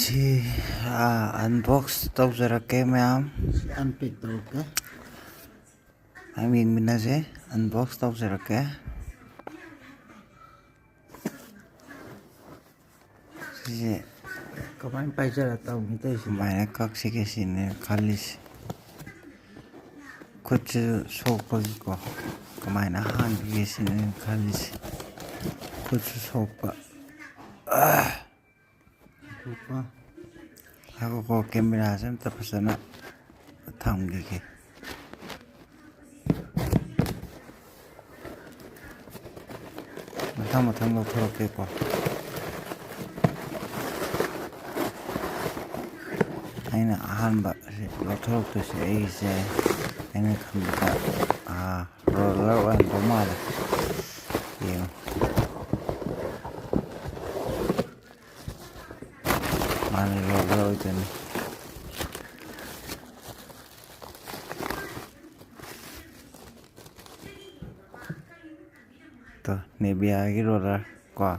ꯁꯤ ꯑꯟꯕꯣꯛꯁ ꯇꯧꯖꯔꯛꯀꯦ ꯃꯌꯥꯝ. ꯑꯟꯄꯦꯛ ꯇꯧꯔꯛꯀꯦ. ꯃꯌꯥꯝ ꯌꯦꯡꯃꯤꯟꯅꯁꯦ. ꯑꯟꯕꯣꯛꯁ ꯇꯧꯖꯔꯛꯀꯦ. ꯁꯤꯁꯦ ꯀꯃꯥꯏꯅ ꯄꯥꯏꯖꯔ ꯇꯧꯅꯤ ꯇꯧꯔꯤꯁꯤ. ꯀꯃꯥꯏꯅ ꯀꯛꯁꯤꯒꯦ ꯁꯤꯅꯦ ꯈꯜꯂꯤꯁꯤ. ꯈꯨꯠꯁꯤꯁꯨ ꯁꯣꯛꯄꯒꯤꯀꯣ ꯀꯃꯥꯏꯅ ꯍꯥꯟꯈꯤꯒꯦ ꯁꯤꯅꯦ ꯈꯜꯂꯤꯁꯤ. ꯈꯨꯠꯁꯨ ꯁꯣꯛꯄ. ꯉꯥꯏꯈꯣꯀꯣ ꯀꯦꯃꯦꯔꯥꯁꯦ ꯑꯝꯇ ꯐꯖꯅ ꯊꯝꯈꯤꯒꯦ. ꯃꯊꯪ ꯂꯧꯊꯣꯔꯛꯀꯦꯀꯣ. ꯑꯩꯅ ꯑꯍꯥꯟꯕ ꯂꯧꯊꯣꯔꯛꯇꯣꯏꯁꯦ ꯑꯩꯁꯦ ꯑꯩꯅ ꯈꯟꯕꯗ ꯔꯣꯂꯔ ꯑꯣꯏꯔꯝꯗꯧ ꯃꯥꯜꯂꯦ. ꯌꯦꯡꯉꯣ. ꯃꯥꯅꯤ ꯔꯣꯂꯔ ꯑꯣꯏꯗꯣꯏꯅꯤ. ꯅꯦꯚꯤꯌꯥꯒꯤ ꯔꯣꯂꯔ ꯀꯣ.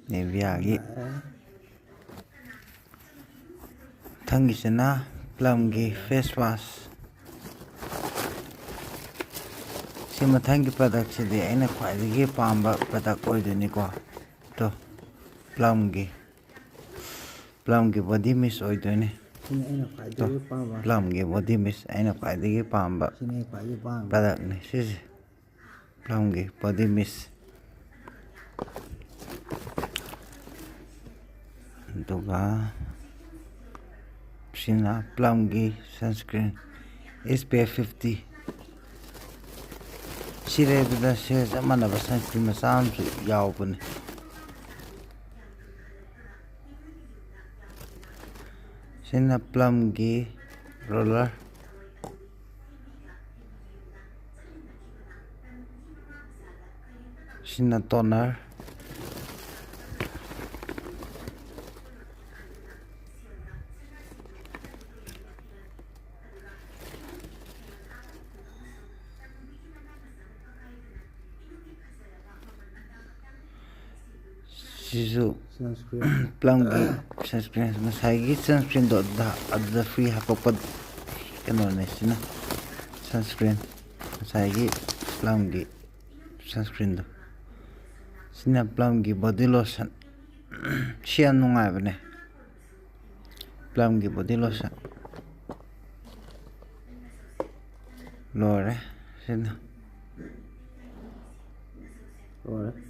ꯅꯦꯚꯤꯌꯥꯒꯤ. ꯃꯊꯪꯒꯤꯁꯤꯅ ꯄ꯭ꯂꯝꯒꯤ ꯐꯦꯁ ꯋꯥꯁ. ꯁꯤ ꯃꯊꯪꯒꯤ ꯄ꯭ꯔꯗꯛꯁꯤꯗꯤ ꯑꯩꯅ ꯈ꯭ꯋꯥꯏꯗꯒꯤ ꯄꯥꯝꯕ ꯄ꯭ꯔꯗꯛ ꯑꯣꯏꯗꯣꯏꯅꯤꯀꯣ. ꯄ꯭ꯂꯝꯒꯤ ꯕꯣꯗꯤ ꯃꯤꯁ ꯑꯣꯏꯗꯣꯏꯅꯤ. ꯁꯤꯅꯤ ꯑꯩꯅ ꯈ꯭ꯋꯥꯏꯗꯒꯤ ꯄꯥꯝꯕ. ꯄ꯭ꯂꯝꯒꯤ ꯕꯣꯗꯤ ꯃꯤꯁ ꯑꯩꯅ ꯈ꯭ꯋꯥꯏꯗꯒꯤ ꯄꯥꯝꯕ ꯁꯤꯅꯤ ꯑꯩ ꯈ꯭ꯋꯥꯏꯗꯒꯤ ꯄꯥꯝꯕ ꯄ꯭ꯔꯗꯛꯅꯤ ꯁꯤꯁꯦ. ꯄ꯭ꯂꯝꯒꯤ ꯕꯣꯗꯤ ꯃꯤꯁ. ꯑꯗꯨꯒ ꯁꯤꯅ ꯄ꯭ꯂꯝꯒꯤ ꯁꯟꯁꯀ꯭ꯔꯤꯟ SPF 50. ꯁꯤꯔꯦꯗꯨꯗ ꯁꯤꯒ ꯆꯞ ꯃꯥꯟꯅꯕ ꯁꯟꯁꯀ꯭ꯔꯤꯟ ꯃꯆꯥ ꯑꯃꯁꯨ ꯌꯥꯎꯕꯅꯤ. ꯁꯤꯅ ꯄ꯭ꯂꯝꯒꯤ ꯔꯣꯂꯔ. ꯁꯤꯅ ꯇꯣꯅꯔ. ꯁꯤꯁꯨ ꯄ꯭ꯂꯝꯒꯤ ꯁꯟꯁꯀ꯭ꯔꯤꯟ. ꯉꯁꯥꯏꯒꯤ ꯁꯟꯁꯀ꯭ꯔꯤꯟꯗꯣ ꯑꯗꯨꯗ ꯐ꯭ꯔꯤ ꯍꯥꯞꯄꯛꯄ ꯀꯩꯅꯣꯅꯦ ꯁꯤꯅ ꯁꯟꯁꯀ꯭ꯔꯤꯟ. ꯉꯁꯥꯏꯒꯤ ꯄ꯭ꯂꯝꯒꯤ ꯁꯟꯁꯀ꯭ꯔꯤꯟꯗꯣ. ꯁꯤꯅ ꯄ꯭ꯂꯝꯒꯤ ꯕꯣꯗꯤ ꯂꯣꯁꯟ. ꯁꯤ ꯌꯥꯝ ꯅꯨꯡꯉꯥꯏꯕꯅꯦ. ꯄ꯭ꯂꯝꯒꯤ ꯕꯣꯗꯤ ꯂꯣꯁꯟ. ꯂꯣꯏꯔꯦ ꯁꯤꯅ. ꯂꯣꯏꯔꯦ.